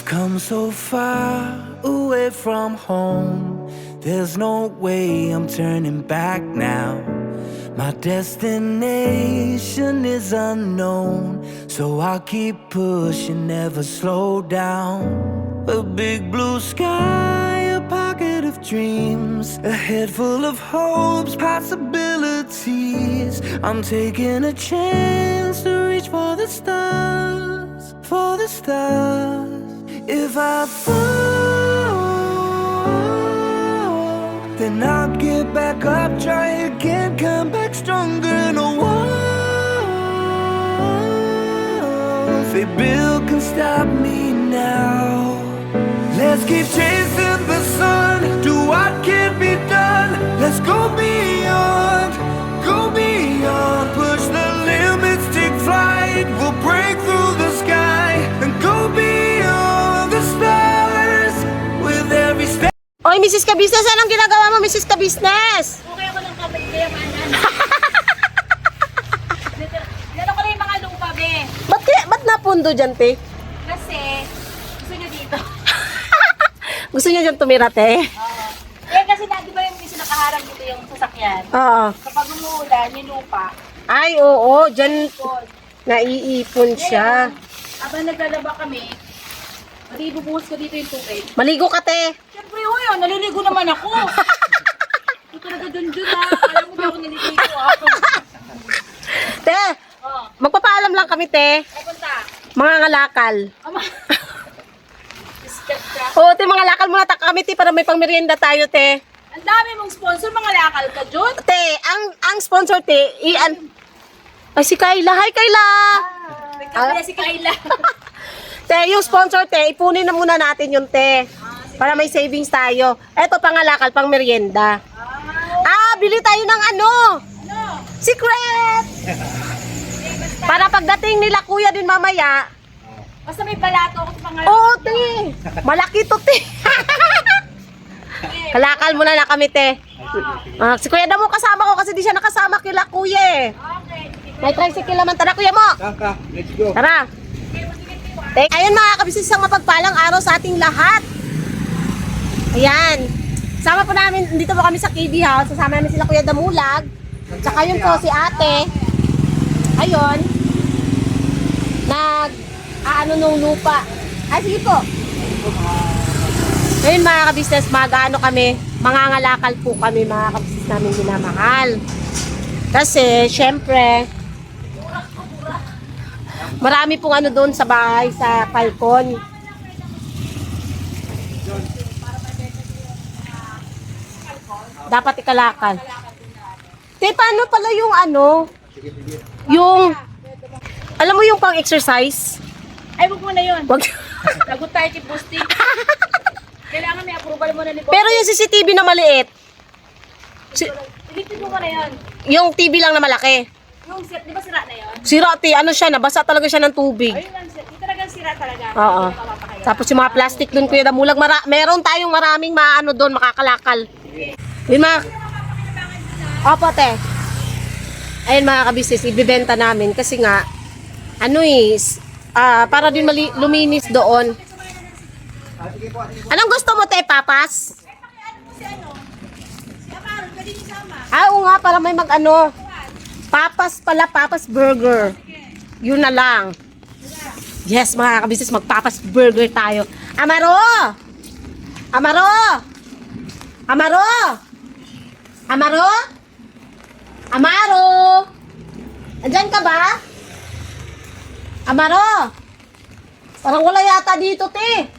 We've come so far away from home. There's no way I'm turning back now. My destination is unknown, so I'll keep pushing, never slow down. A big blue sky, a pocket of dreams, a head full of hopes, possibilities. I'm taking a chance to reach for the stars, for the stars. If I fall, then I'll get back up, try again, come back stronger. No walls they build can stop me now. Let's keep chasing the sun, do what can be done. Let's go beyond, push the limits, take flight. We'll break through the sky and go beyond the stars with every step. Oy, Mrs. Kabisnes, anong ginagawa mo, Mrs. Kabisnes? Okay ako ng kamay kaya maanan. Dito ko na yung mga lupa, be. Ba't napundo dyan, te? Kasi, gusto nyo dito. Gusto niya dyan tumira, te? Oo. Eh, kasi di ba yung minsan nakaharang dito yung sasakyan? Oo. Kapag umuulan, yung lupa, Ay, oo, dyan ikot. naiipon siya. Habang naglalaba kami, bubuhos ko dito yung tubig. Maligo ka, te. Siyempre, yun, naliligo naman ako. Ito talaga dun ha. Alam mo ba ako naliligo ako? Te, Oo. magpapaalam lang kami, te. Ay, punta. Mga ngalakal. Ama. Discard ka. Oo, te, mga lakal muna ta kami, te, para may pangmerienda tayo, te. Ang dami mong sponsor, mga lakal ka, Jun. Te, ang sponsor, te, ay, si Kayla. Hi, Kayla! Nagkakaya si Kayla. Te, yung sponsor, te, ipunin na muna natin yung te. Para may savings tayo. Eto, pangalakal, pang merienda. Bili tayo ng ano? Ano? Secret! Para pagdating nila kuya din mamaya. Basta may balato ako sa pangalan. Oo, te. Malaki to, te. Kalakal muna na kami, te. Si Kuya Damo kasama ko kasi di siya nakasama kila kuya eh. Okay. May tricycle naman. Tara, kuya mo. Kaka, let's go. Tara. Ayun mga kabisnes, isang mapagpalang araw sa ating lahat. Ayan. Sama po namin, dito po kami sa KB House. Sasama namin sila Kuya Damulag. Tsaka yun po si ate. Ayun. Ano nung lupa. Ay, sige po. Ayun mga kabisnes, mag-ano kami. Mangangalakal po kami mga kabisnes namin minamahal. Kasi, syempre, marami pong ano doon sa bahay, sa Falcon. Dapat ikalakal. Te, paano pala yung ano? Yung, alam mo yung pang-exercise? Ay, huwag mo na yun. Wag. Lagot tayo kay Boosting. Kailangan may approval mo na ni Boss. Pero yung CCTV na maliit, Ilipin mo na yun. yung TV lang na malaki. Yung set, di ba sira na yun? Sira, te, ano siya, nabasa talaga siya ng tubig. Ayun lang, set. Yung talagang sira talaga. Oo. Hindi na mapapakaya. Tapos yung mga plastic doon, Kuya Damulag, meron tayong maraming maano doon, makakalakal. Yun mga... Opo, te. Ayun mga kabisnes, ibibenta namin kasi nga, ano para din luminis doon. Anong gusto mo, te, papas? Si Amaro, pwede niyo sama. Oo nga, para may mag-ano. Papas pala, papas burger. Yun na lang. Yes, mga kabisnes, magpapas burger tayo. Amaro! Amaro! Amaro! Amaro? Amaro! Andyan ka ba? Amaro! Parang wala yata dito, te.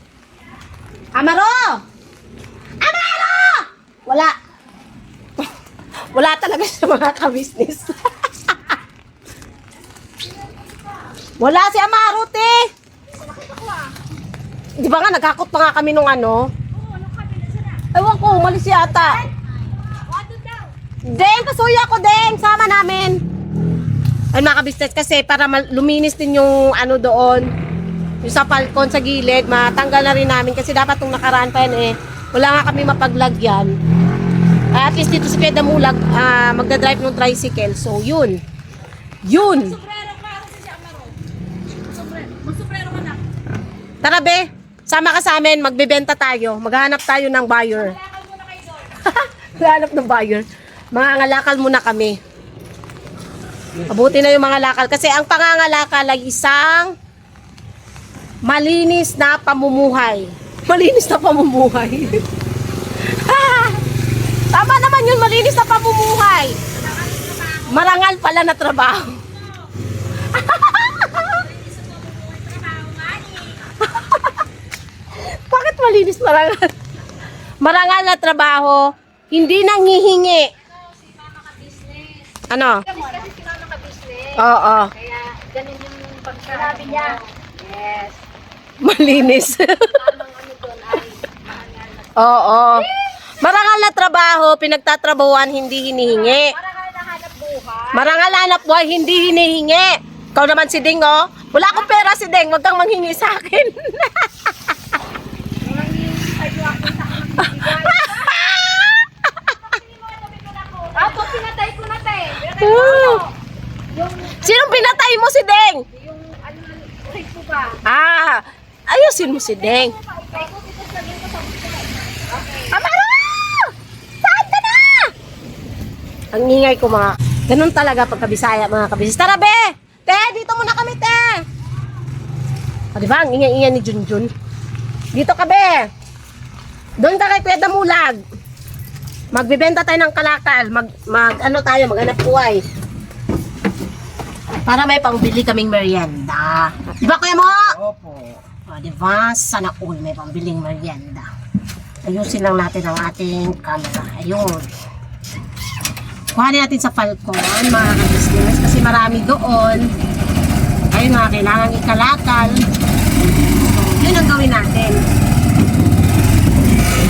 Amaro! Amaro! Wala. Wala talaga sa mga kabisnes. Wala si Amaro, te. Di ba nga, nagkakot pa nga kami nung ano? Ewan ko, umalis yata. Deng, kasuya ko, Deng. Sama namin. Ay, mga kabisnes, kasi para luminis din yung ano doon. Yung sa Falcon, sa gilid, matanggal na rin namin. Kasi dapat nung nakaraan pa yan wala nga kami mapaglagyan. At least dito si Kuya Damulag, magdadrive ng tricycle. So, yun. Yun. Sombrero ka kasi si Amaro. Sombrero. Magsobrero ka na. Tara, be. sama ka sa amin, magbebenta tayo. Maghanap tayo ng buyer. Maghanap ng buyer. Mangangalakal muna kami. Mabuti na yung mga lakal. Kasi ang pangangalakal ay isang malinis na pamumuhay. Malinis na pamumuhay. Tama naman yun, malinis na pamumuhay. Marangal pala na trabaho. Bakit malinis marangal? Marangal na trabaho, hindi nanghihingi. Ano? Kasi si mama ka-business. Oo. Kaya ganun yung pagsabi niya. Yes. Malinis. Tamang ano doon ay mahangal na. Oo. Marangal na trabaho, pinagtatrabahuan, hindi hinihingi. Marangal na hanap buhay. Marangal na hanap buhay, hindi hinihingi. Ikaw naman si Ding, oh. Wala akong pera si Ding, wag kang manghingi sa akin. Ako, pinatay ko na tayo. Pinatay ko na. Yung, Sinong pinatay mo si Ding? yung ano, ulit ko ba? Ah, ayusin mo si Ding. Ay, ko, titas lagyan ko sa okay. Amara! Saan ka na? Ang ingay ko mga... Ganun talaga pagkabisaya mga kabisis. Tara be! Te, dito muna kami te! O diba, ang ingay-ingay ni Junjun. Dito ka be! Doon ka kay Kuya Damulag. Magbibenta tayo ng kalakal. Ano tayo, maghanap buhay. Para may pangbili kaming merienda. Diba Kuya Mo? Opo. O, diba? Sana all may pambiling merienda. Ayusin lang natin ang ating camera. Ayun. Kuhanin natin sa Falcon, mga ka-business, kasi marami doon. Ayun nga, kailangan ikalakal. So, yun ang gawin natin.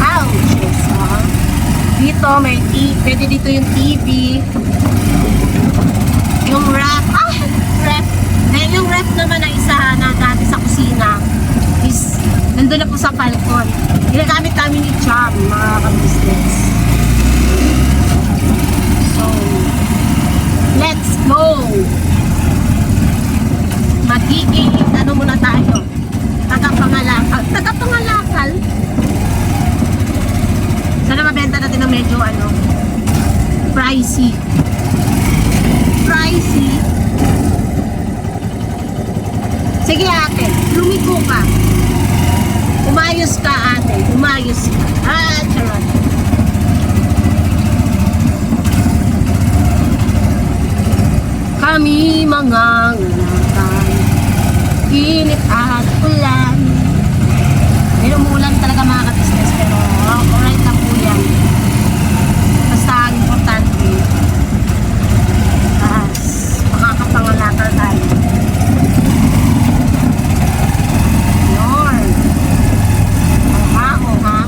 Ouch! So, dito, may pwede dito yung TV. Yung ref. Ref. Then yung ref naman na isa na dati sa kusina is nandun na po sa Falcon. Ginagamit namin ni Cham, mga ka-business. So, let's go! Magiging, ano muna tayo? Tagapangalakal. Tagapangalakal? Sana mabenta natin ng medyo, pricey. Pricey. Sige ate, lumiko ka. Umayos ka ate, umayos ka. Charot. Kami mga ngalakal, init at ulan. Pero umulan talaga mga ka-business, pero alright na po yan. Basta ang importante, makakapangalakal tayo. Yun. Ang ha?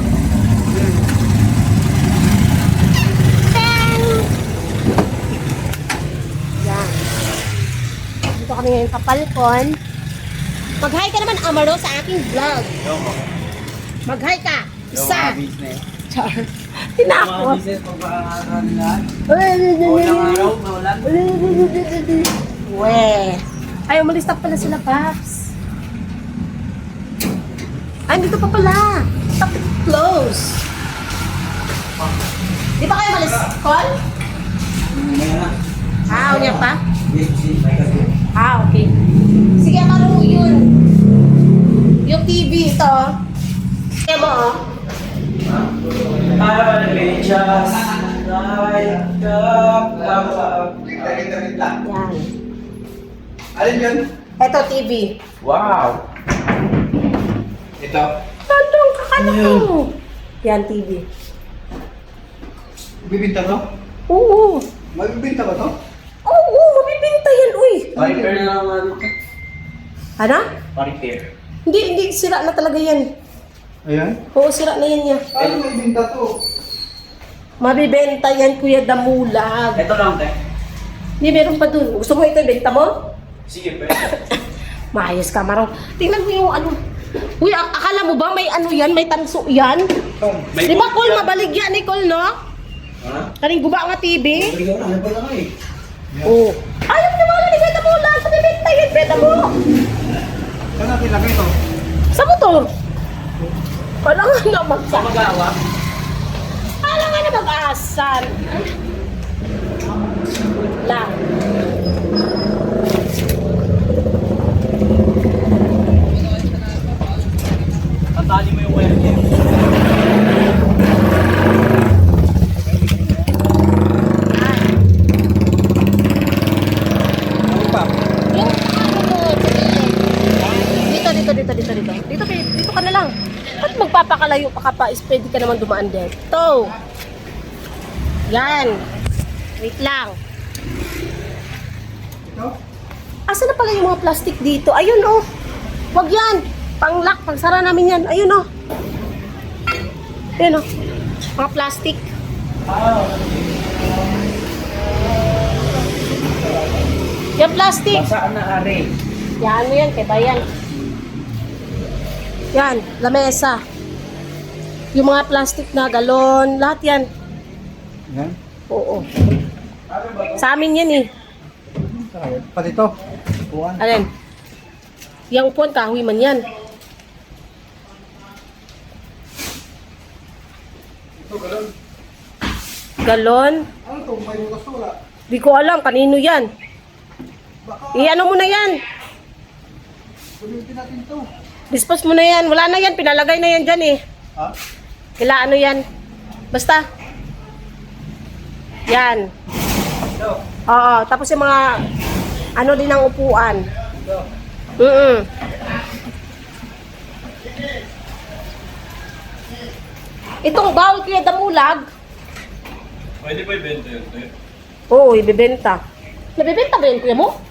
Ten! Yan. Dito kami ngayon sa Falcon. Mag-hi ka naman, Amaro, sa aking vlog. Mag-hi ka. Isa. business. Char. Tinakot. business pag pakakaroon araw, maulan. Weh. Ay, umalis na pala sila, Paps. Ay, dito pa pala. Stop it, close. Di ba kayo umalis? Call? Unya pa? Okay. Sige, parang yun. Yung TV ito. Kaya mo, oh. Yan. Alin yun? Ito, TV. Wow! Ito? Tandong kakano ko. Yan, TV. Bibinta to? Oo. Magbibinta ba to? Oo, mabibinta yan, uy. Pa-repair na naman ito. Ano? Pa-repair. Hindi, sira na talaga yan. Ayan? Oo, sira na yan yan. Ano magbibinta to? Mabibenta yan, Kuya Damulag. Ito lang, te. Hindi, meron pa dun. Gusto mo ito, ibenta mo? Sige, pwede. Maayos ka, Marong. Tingnan mo yung ano. Uy, akala mo ba may ano yan? May tanso yan? Di ba, Col? Mabalig yan ni Col, no? Ha? Karing guba nga TV. Baligaw na, pala nga eh. Oo. Ayaw mo naman ni Kuya Damulag. Sa bibenta yan, benta mo. Saan natin lagay ito? Sa motor. Wala nga na magsa. Magawa? Wala nga na mag-asal. Lang. Tatali mo yung wire niya. Ano pa? Yung ano mo, dito ka na lang. At magpapakalayo pa ka pa, is pwede ka naman dumaan dito. Yan. Wait lang. Asa na pala yung mga plastic dito? Ayun oh. Wag yan. Pang-lock, pangsara namin yan. Ayun oh. Ayun oh. Mga plastic. Yan plastic. Basaan na are. Yan ano yan, kay bayan. Yan, lamesa. Yung mga plastic na galon, lahat yan. Yan? Oo. Sa amin yan eh. Pati ito. Upuan. Alin? Yang upuan, kahoy man yan. Galon? Ano ito? May bukas to wala? Di ko alam, kanino yan. Ano mo na yan? Gamitin natin ito. Dispose mo na yan. Wala na yan, pinalagay na yan dyan eh. Ha? Kila ano yan? Basta. Yan. Ito. Oo, tapos yung mga ano din ang upuan. Ito. Itong bowl kuya damulag, Pwede pa ibenta yun. oo, ibebenta. Nabebenta ba yun kuya mo?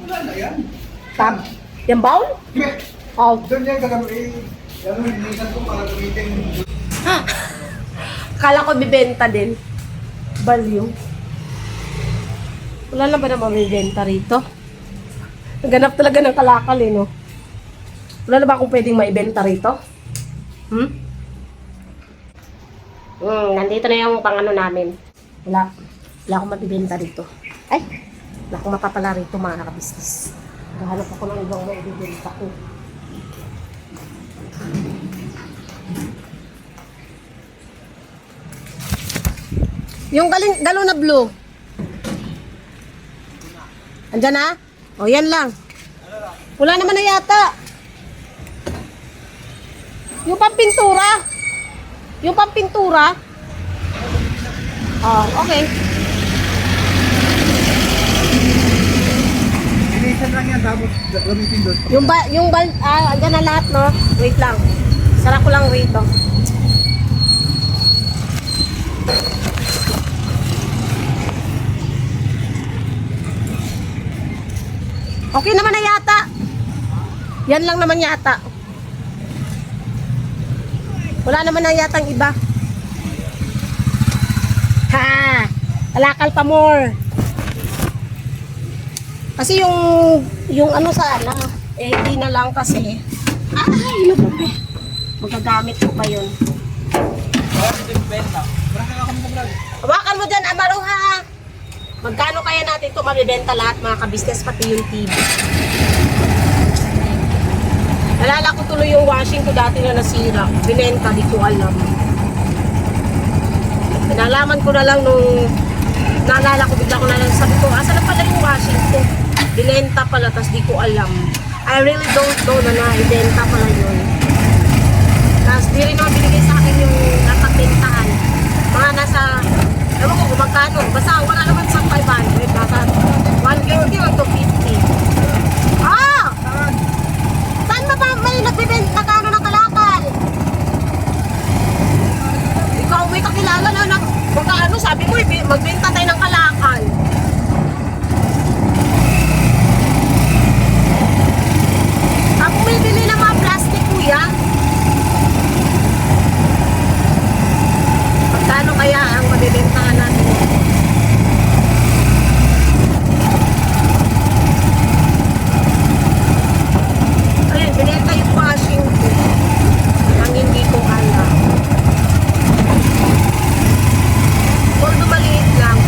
Wala na yan. Tab. Yung bowl? Oh. Doon yan kagami. Yan ang hinisan ko para gamitin. Kala ko bibenta din. Baliw. Wala na ba na mabibenta rito? Naganap talaga ng kalakal eh, no? Wala na ba akong pwedeng maibenta rito? Nandito na yung pangano namin. Wala. Wala akong mabibenta rito. Ay! Wala akong mapapala rito mga nakabisnis. Gahanap ako ng ibang maibibenta ko. Yung galon na blue. Andyan na? O, yan lang. Wala naman na yata. Yung pampintura. Yung pampintura. Oh, okay. Hinisan lang yan tapos gamitin doon. Andyan na lahat, no? Wait lang. Sara ko lang rito. Okay naman na yata. Yan lang naman yata. Wala naman na yatang iba. Ha! Kalakal pa more. Kasi yung ano sana, eh di na lang kasi. Ay, ano ba? Magagamit ko ba yun? Hawakan mo dyan, Amaro ha! Magkano kaya natin ito mabibenta lahat mga kabisnes, pati yung TV? Nalala ko tuloy yung washing ko dati na nasira. Binenta, di ko alam. Nalaman ko na lang nung naalala ko, bigla ko na lang sabi ko, asa na pala yung washing ko? Binenta pala, tas di ko alam. I really don't know na na-ibenta pala yun. Tas di rin naman binigay sa akin yung napagbentahan. Mga nasa, ewan ko kung magkano, basta wala naman sa 500, nasa 150 o 250. Ah! Saan ba ba may nagbibenta ka ng kalakal? Ikaw may kakilala na magkaano, sabi mo, magbenta tayo ng kalakal. Ako may bili ng mga plastic, kuya. Magkano kaya ang mabibentahan natin? Ayun, binenta yung washing ko. Ang hindi ko alam. Although maliit lang,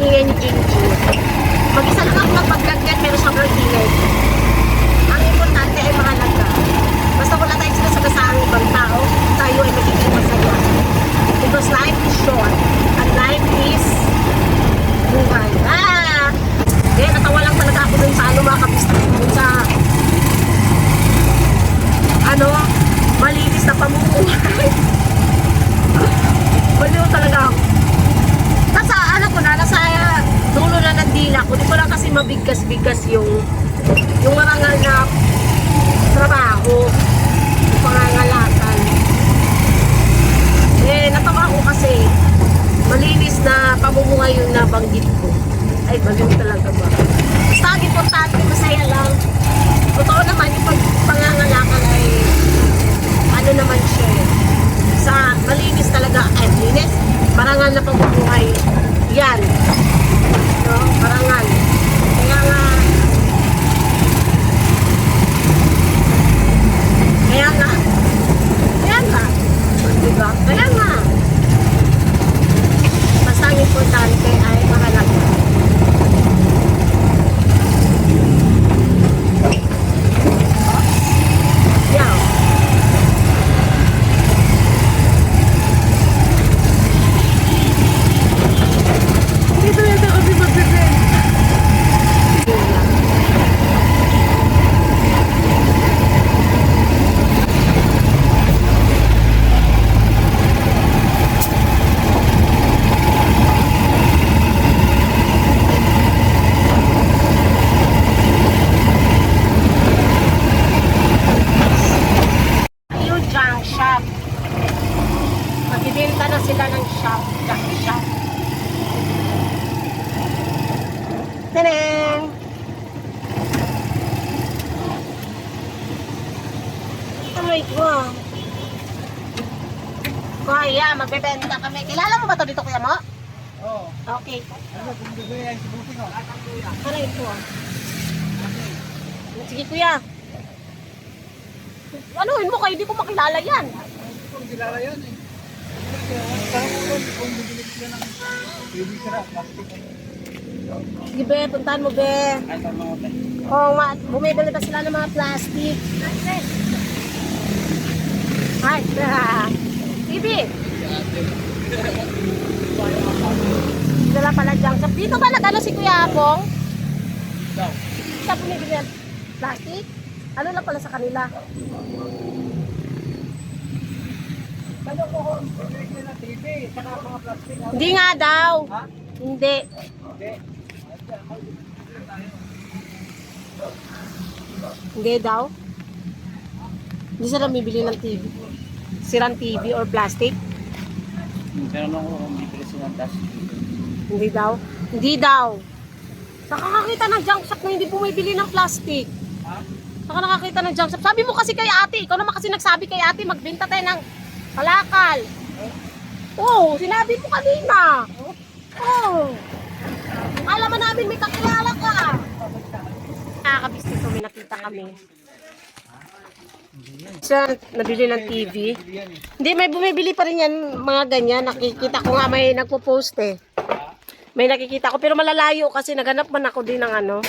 ingay ni Jinji. Mag-isa lang ako magpag-vlog pero sobrang ingay. Ang importante ay mahalaga. Basta wala tayong sinasagasaan ng ibang tao, tayo ay magiging masaya. Because life is short and life is buhay. Natawa lang talaga ako dun sa mga kabisnes. Dun sa malinis na pamumuhay. Baliw talaga ako. Nasa nasa dulo na ng dila ko. Di ko lang kasi mabigkas-bigkas yung marangal na trabaho. Yung pangangalakan. Natawa ko kasi malinis na pamumuhay yung nabanggit ko. Ay, baliw talaga ba? Basta ang importante, masaya lang. Totoo naman yung pangangalakan ay ano naman siya eh. Sa malinis talaga, linis, marangal na pamumuhay. Yan. No? Marangal. Kaya nga. Diba? Kaya nga. Basta ang importante ay mahalaga. Yeah. Dito yata kami magbibig. Yung junk shop. Magbibenta na sila ng junk shop. Taneng! Aray ko. Kuya, magbebenta kami. Kilala mo ba ito dito, kuya mo? Oo. Okay. Ano, kung gusto yan, sibutin ko. Aray ko. Sige, kuya. Anuhin mo kayo, hindi ko makilala yan. Kung kilala yan eh. Parang kung bibili sila ng baby sarap, plastic. Sige, be, puntahan mo, be. Ay, tama mo tayo. Oo nga, bumibili pa sila ng mga plastic. Ay, Bibi. Dala pala dyan. Dito ba nag-ano si Kuya Apong? Siya bumibili ng plastic? Ano lang pala sa kanila? Ano ko, bibili sila ng TV, saka mga plastic. Hindi nga daw. Ha? Hindi. Hindi. Hindi daw. Hindi sila bibili ng TV. Sirang TV or plastic? Pero nung kung bibili sila ng plastic. Hindi daw. Hindi daw. Saka nakakita ng junk shop na hindi bumibili ng plastic. Ha? Saka nakakita ng junk shop. Sabi mo kasi kay ate, ikaw naman kasi nagsabi kay ate, magbenta tayo ng kalakal. Oo, sinabi mo kanina. Oo. Alam mo namin may kakilala ka. Nakakabisnes ko, may nakita kami. Siya, nabili ng TV. Hindi, may bumibili pa rin yan, mga ganyan. Nakikita ko nga may nagpo-post eh. May nakikita ko, pero malalayo kasi naganap man ako din ng ano.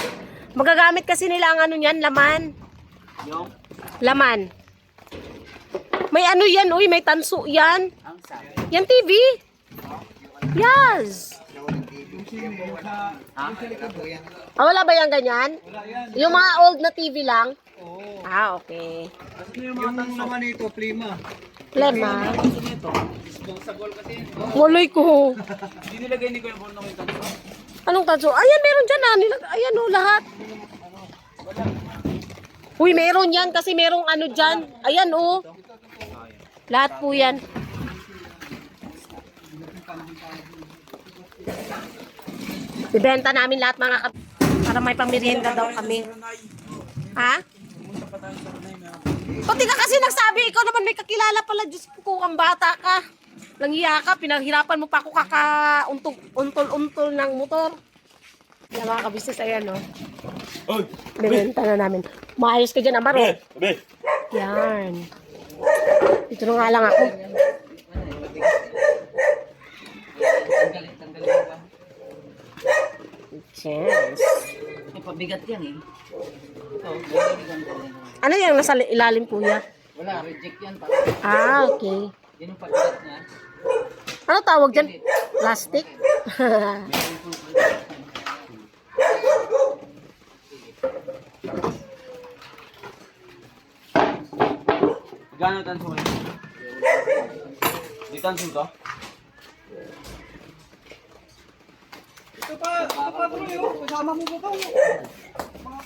Magagamit kasi nila ang ano yan, laman. Laman. May ano yan, uy, may tanso yan. Yan TV. Yes. Wala ba yan ganyan? Yung mga old na TV lang? Oo. Okay. Yung naman ito, plima. Lema. Disposable kasi. Waloy ko. Hindi nilagay ni Kuya Bon ng tanso. Anong tanso? Ayan, meron dyan ah. Ayan o, lahat. Uy, meron yan kasi merong ano dyan. Ayan o. Lahat po yan. Ibenta namin lahat mga para may pamirienda daw kami. Ha? Pati ka kasi nagsabi, ikaw naman may kakilala pala. Diyos ko, ang bata ka. Langhiya ka, pinaghirapan mo pa ako kaka-untol-untol ng motor. Yan mga kabisnes, ayan o. Binenta na namin. Maayos ka dyan, Amaro. Yan. Ito na nga lang ako. Yes. May pabigat yan eh. Ito, lalagyan ko rin. Ano yung nasa ilalim, kuya? Wala, reject yan. Ah, okay. Yan yung pabigat niya. Ano tawag dyan? Plastic? Gano'n tanso mo? Di tanso ka? Ito pa bro yun. Kasama mo ba ito? Mga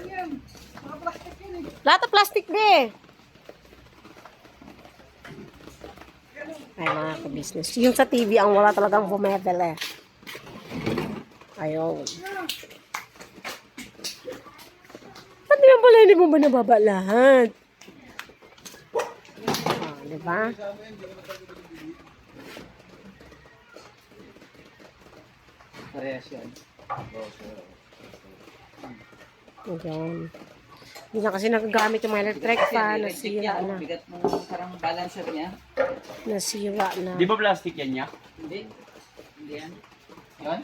yan. Mga plastic yan eh. Lahat ng plastic be. Ay, mga ka-business. Yung sa TV ang wala talagang bumebele. Ayun. Ba't naman pala hindi mo ba nababa lahat? Oh, diba? Parehas yan. Ayun. Hindi na kasi nagagamit yung mga electric fan. Nasira na. Bigat mo parang balancer niya. Nasira na. Di ba plastic yan niya? Hindi. Hindi yan. Yun?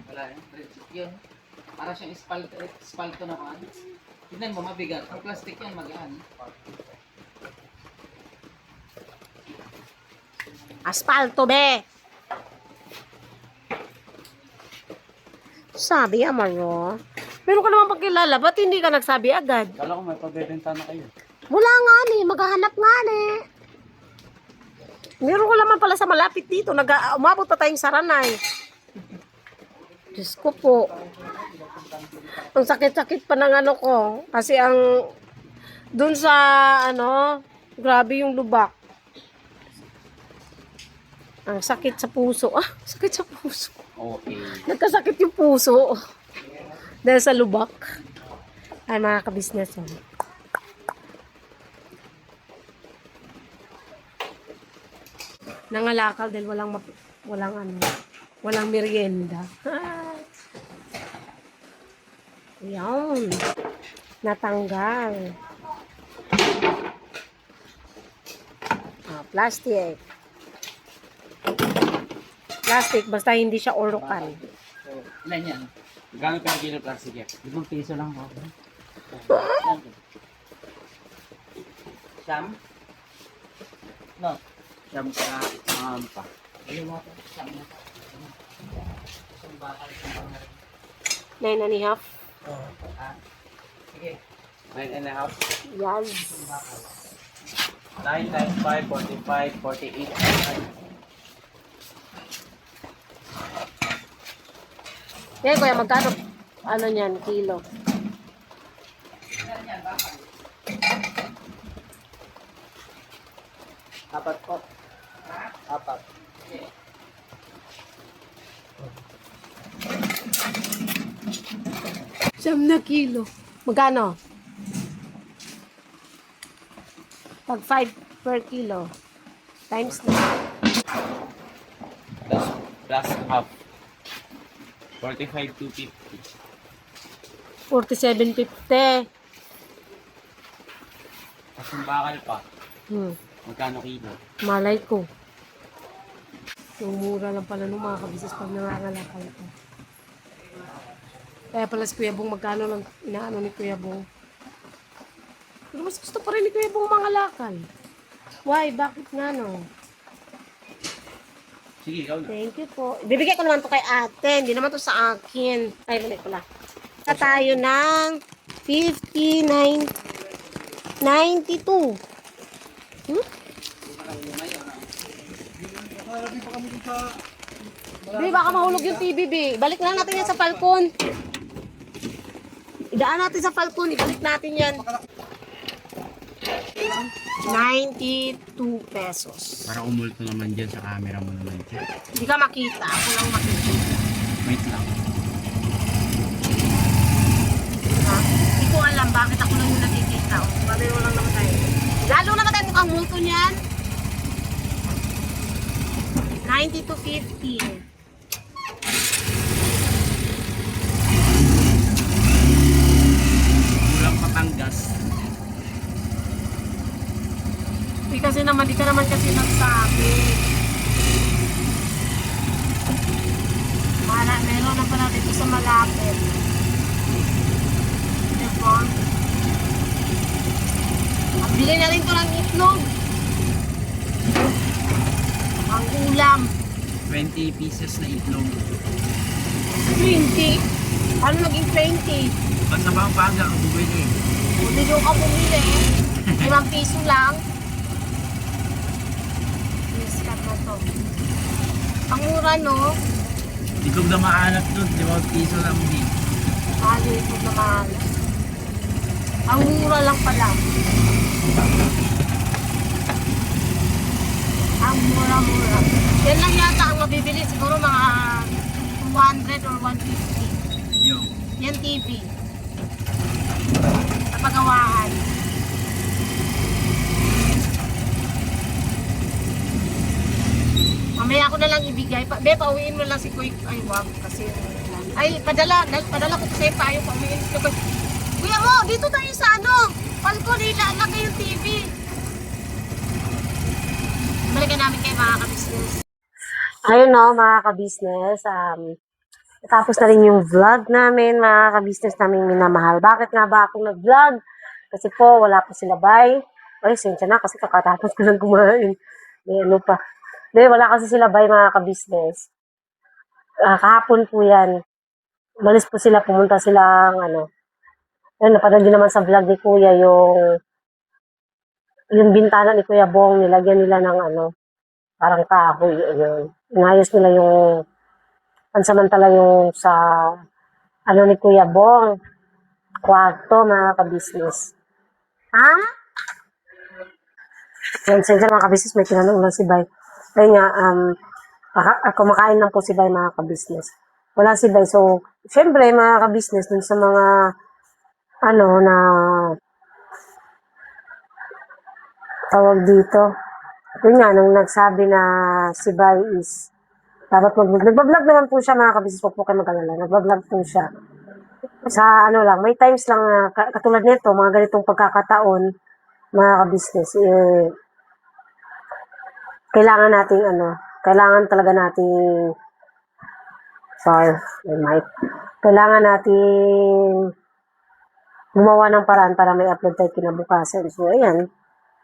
Wala yan. Reject yun. Para siyang espalto na kan. Tignan mo, mabigat. Ang plastic yan, magaan. Aspalto, be! Sabi, Amaro. Meron ka naman pagkilala, ba't hindi ka nagsabi agad? Kala ko may pabebenta na kayo. Wala nga ni, maghahanap nga ni. Meron ko naman pala sa malapit dito, umabot pa tayong Saranay. Diyos ko po. Ang sakit-sakit pa ng ano ko. Kasi ang, dun sa, grabe yung lubak. Ang sakit sa puso. Ah, sakit sa puso. Okay. Nagkasakit yung puso. Dahil sa lubak. Ay, mga kabisnes. Oh. Nangalakal dahil walang merienda. Yan. Natanggal. Ah, plastic. Plastic, basta hindi siya orokan. Ilan yan? Gano'n per kilo plastic yan? 5 piso lang ako. Siyam? No. Siyam ka pa. Ayun mo. Siyam na. Isang bakal. 9.5. Sige. 9 and a half. Yes. 9 times 5, 45, 48. Yan, kuya, magkano? Ano niyan, kilo? Apat po. Apat. Siyam na kilo. Magkano? Pag 5 per kilo. Times na. Plus half. 45 to 50. 47.50. Tapos yung bakal pa. Magkano kilo? Malay ko. Yung mura lang pala nung mga kabisnes pag nangangalakal ko. Kaya pala si Kuya Bong, magkano lang inaano ni Kuya Bong. Pero mas gusto pa rin ni Kuya Bong mangalakal. Why? Bakit nga no? Sige, ikaw na. Thank you po. Bibigay ko naman to kay ate. Hindi naman to sa akin. Ay, balik ko lang. Sa tayo ng 59.92. Bi, baka mahulog yung TV, Bi. Balik lang natin yan sa Falcon. Idaan natin sa Falcon. Ibalik natin yan. 92 pesos. Para umulto naman dyan sa camera mo naman dyan. Hindi ka makita. Ako lang makita. Wait lang. Ha? Hindi ko alam bakit ako lang yung nakikita. O, pabiro lang naman tayo. Lalo naman tayo mukhang multo niyan. 90 to 50. Kulang Patangas. Di kasi naman, di ka naman kasi nagsabi. Malay meron na pala dito sa malapit. Diba? Bili na rin ko ng itlog. Ang ulam. 20 pieces na itlog. 20. Ano naging 20? Pag sa Pampanga ang bumili. Hindi nyo ka bumili. 5 piso lang. Miskat na to. Ang mura, no? Itlog na maalat doon, 5 piso lang din. Kalo ito na mahal. Ang mura lang pala. Ang mura-mura. Yan lang yata ang mabibili. Siguro mga 200 or 150. Yo. Yan TV. Sa pagawaan. Mamaya ko na lang ibigay. Be, pauwiin mo lang si Kuy. Ay, wag. Kasi, ay, padala ko kasi tayo. Pauwiin si Kuy. Kuya mo, dito tayo sa ano. Palko, nilaalagay yung TV. Balikan namin kayo mga ka-business. Ayun no, mga ka-business. Tapos na rin yung vlog namin, mga ka-business namin minamahal. Bakit nga ba ako nag-vlog? Kasi po, wala pa sila bay. Ay, sensya na kasi kakatapos ko lang kumain. May ano pa. Hindi, wala kasi sila bay, mga ka-business. Kahapon po yan. Umalis po sila, pumunta silang ano. Ayun, napanood din naman sa vlog ni Kuya yung bintana ni Kuya Bong, nilagyan nila ng ano, parang kahoy. Ayun. Inayos nila yung pansamantala yung sa ano ni Kuya Bong, kwarto, mga ka-business. Ha? Yan, sensya mga ka-business, may tinanong lang si Bay. Ayun nga, kumakain lang po si Bay, mga ka-business. Wala si Bay. So, syempre, mga ka-business, dun sa mga ano na tawag dito. Yun nga, nung nagsabi na si Bay is dapat nagbablog naman po siya, mga ka-business. Huwag po kayo mag-alala. Nagbablog po siya. Sa ano lang, may times lang katulad nito, mga ganitong pagkakataon, mga ka-business, kailangan talaga nating kailangan nating gumawa ng paraan para may upload tayo kinabukasan. So, ayan,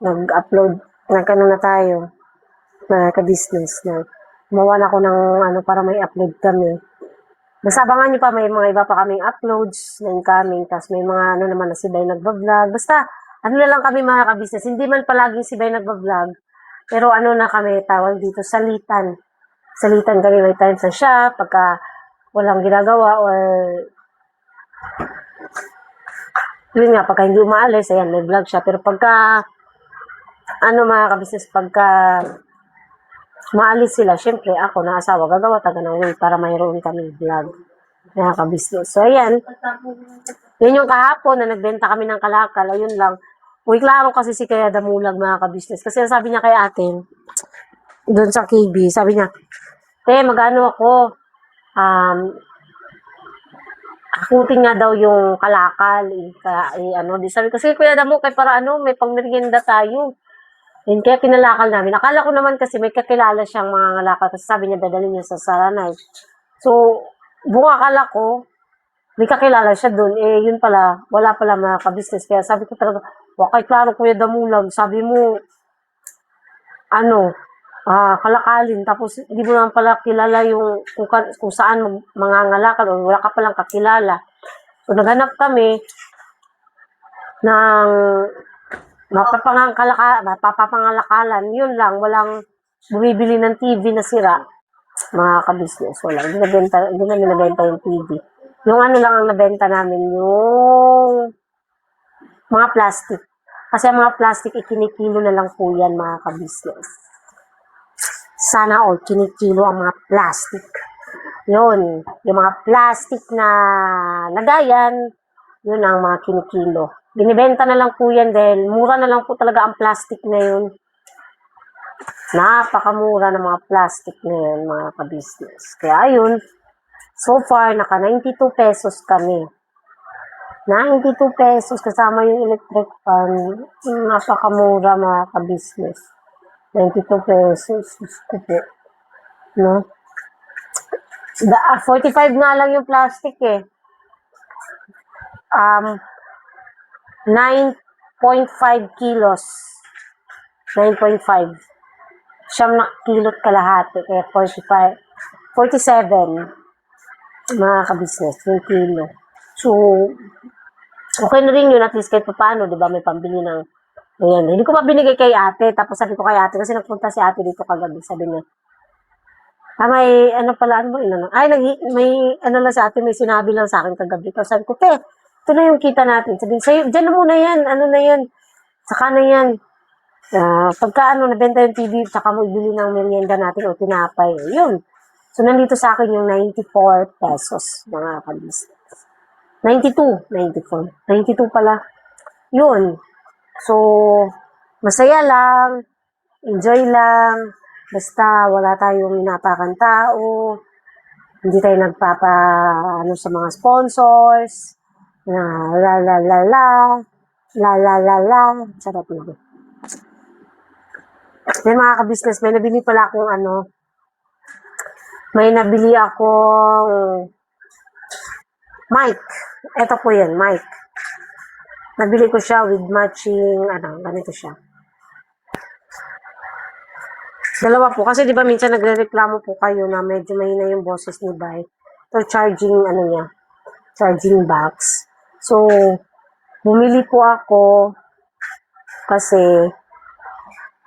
nag-upload, nagkano na tayo, mga ka-business, na gumawa na ako ng ano para may upload kami. Basta abangan nyo pa, may mga iba pa kaming uploads na incoming, tapos may mga ano naman na si Bay nagbablog. Basta, ano na lang kami, mga ka-business, hindi man palaging si Bay nagbablog, pero ano na kami, tawag dito, salitan. Salitan kami, may time sa siya, pagka walang ginagawa, or yun nga, pagka hindi umaalis, ayan, may vlog siya. Pero pagka, ano mga ka-business, pagka maalis sila, syempre ako na asawa, gagawa taga ng way para mayroon kami vlog, mga ka-business. So, ayan, yun yung kahapon na nagbenta kami ng kalakal, ayun lang. Uy, klaro kasi si Kaya Damulag, mga ka-business. Kasi sabi niya kay atin, doon sa KB, sabi niya, magano ako, akutin nga daw yung kalakal, di sabi ko, sige Kuya Damo, kay para ano, may pangmerienda tayo. Yun, kaya kinalakal namin. Akala ko naman kasi may kakilala siyang mga ngalakal kasi sabi niya dadalhin niya sa Saranay. So, buong akala ko, may kakilala siya doon. Yun pala, wala pala, mga ka-business. Kaya sabi ko talaga, wakay klaro Kuya Damulag, sabi mo, kalakalin. Tapos, hindi mo naman pala kilala yung kung saan mga ngalakal o wala ka palang kakilala. So, naghanap kami ng mapapangalakalan, yun lang, walang bumibili ng TV na sira, mga ka-business, wala, hindi namin nabenta yung TV. Yung ano lang ang nabenta namin, yung mga plastic. Kasi ang mga plastic, kinikilo na lang po yan, mga ka-business. Sana all, kinikilo ang mga plastic. Yun, yung mga plastic na lagayan, yun ang mga kinikilo. Binibenta na lang po yan dahil mura na lang po talaga ang plastic na yun. Napakamura ng mga plastic na yun, mga ka-business. Kaya ayun, so far, naka 92 pesos kami. 92 pesos kasama yung electric fan. Napakamura, mga ka-business. 92 pesos. Gusto po. No? 45 nga lang yung plastic eh. 9.5 kilos. 9.5. Siyam na kilot kalahati. Kaya 45. 47. Mga kabisnes. Yung kilo. So, okay na rin yun. At least kahit paano, di ba? May pambili ng ayan. Hindi ko pa binigay kay ate. Tapos sabi ko kay ate, kasi nagpunta si ate dito kagabi. Sabi niya, may ano pala, ano ba, ay, may ano lang sa ate, may sinabi lang sa akin kagabi. Tapos sabi ko, te, ito na yung kita natin. Sabi sa'yo, dyan na muna yan, ano na yan, saka na yan. Pagka ano, nabenta yung TV, saka mo ibili ng merienda natin o tinapay. Yun. So, nandito sa akin yung 94 pesos, mga kabisnes. 92 pala. Yun. So, masaya lang, enjoy lang, basta wala tayong inapakan tao, hindi tayo ano sa mga sponsors, na sarap na. May mga kabisnes, may nabili pala akong may nabili akong mic. Ito po yan, mic. Nabili ko siya with matching, ganito siya. Dalawa po. Kasi di ba minsan nagre-reklamo po kayo na medyo mahina yung boses ni Bay. So, charging box. So, bumili po ako kasi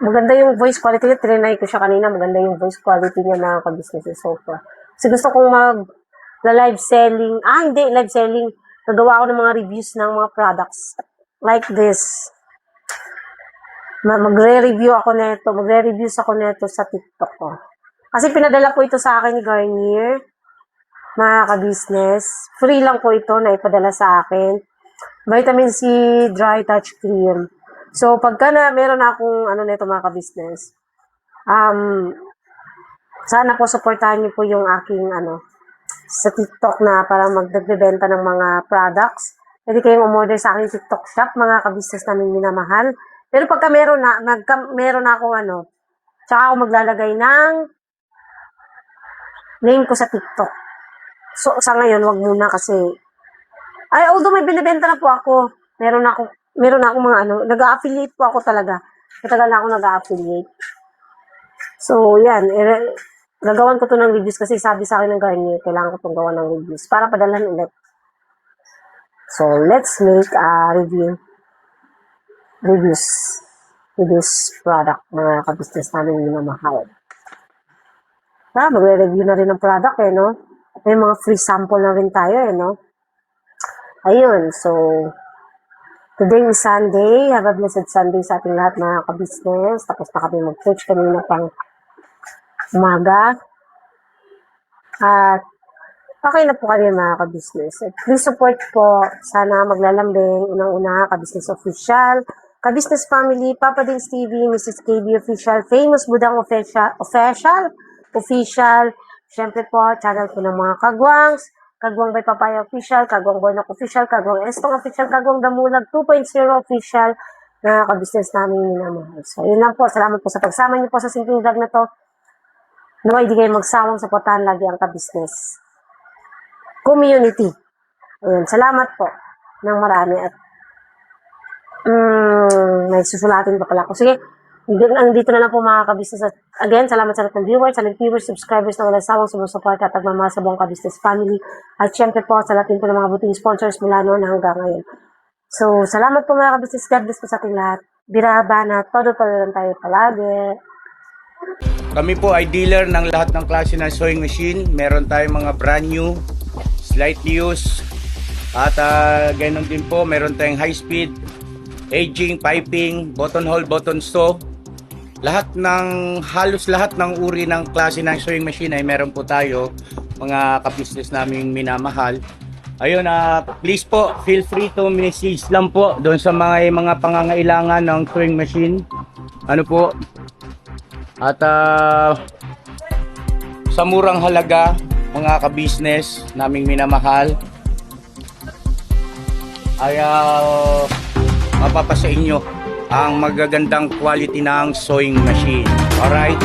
maganda yung voice quality niya. Trinay ko siya kanina. Maganda yung voice quality niya na ka-business sofa. Kasi gusto kong live selling. Hindi, live selling. Nagawa ako ng mga reviews ng mga products. Like this. Magre-reviews ako nito sa TikTok ko. Kasi pinadala po ito sa akin ni Garnier, mga ka-business. Free lang po ito na ipadala sa akin. Vitamin C Dry Touch Cream. So, pagka meron akong nito mga ka-business, sana po supportahan niyo po yung aking sa TikTok na para magbebenta ng mga products. Pwede kayong umorder sa aking TikTok shop, mga ka-business namin minamahal. Pero pagka meron ako tsaka ako maglalagay ng name ko sa TikTok. So, sa ngayon, wag muna kasi, although may binibenta na po ako, meron ako mga nag-a-affiliate po ako talaga. Matagal na ako nag-a-affiliate. So, yan, gagawan ko to ng reviews kasi sabi sa akin ng Garnier, kailangan ko itong gawa ng reviews para padalhan ulit. So, let's make a reviews with this product, mga ka-business namin minamahal. Magre-review na rin ng product no? May mga free sample na rin tayo no? Ayun, so, today is Sunday. Have a blessed Sunday sa ating lahat, mga ka-business. Tapos na kami mag-coach kanina pang umaga. At, okay na po kami, mga ka-business. Please support po. Sana maglalambing. Unang-una, ka-business official. Ka-business family, Papa Dings TV, Mrs. KB Official, Famous Budang Official. Siyempre po, channel po ng mga kagwangs. Kagwang by Papaya Official, Kagwang Bonak Official, Kagwang Estong Official, Kagwang Damulag 2.0 Official na ka-business namin minamahal. So, yun lang po. Salamat po sa pagsama niyo po sa simpleng vlog na to. Naway di kayo magsawang supportahan lagi ang ka-business community. Ayun, salamat po ng marami at may susulatin pa pala ako. Sige, dito na lang po mga ka-business. Again, salamat sa lahat ng viewers, sa viewers, subscribers na walang sawang sumusuporta at nagmamahal sa buong ka-business family. At syempre po, sa lahat po ng mga buting sponsors mula noon hanggang ngayon. So, salamat po mga ka-business. God bless po sa ating lahat. Biraba na, todo lang tayo palagi. Kami po ay dealer ng lahat ng klase ng sewing machine. Meron tayong mga brand new, slightly used, at ganoon din po, meron tayong high speed, aging, piping, button hole, button sew. Halos lahat ng uri ng klase ng sewing machine ay meron po tayo, mga ka-business naming minamahal. Ayun, please po, feel free to message lang po doon sa mga pangangailangan ng sewing machine. At sa murang halaga, mga ka-business naming minamahal, ay mapapasa inyo ang magagandang quality ng sewing machine. Alright?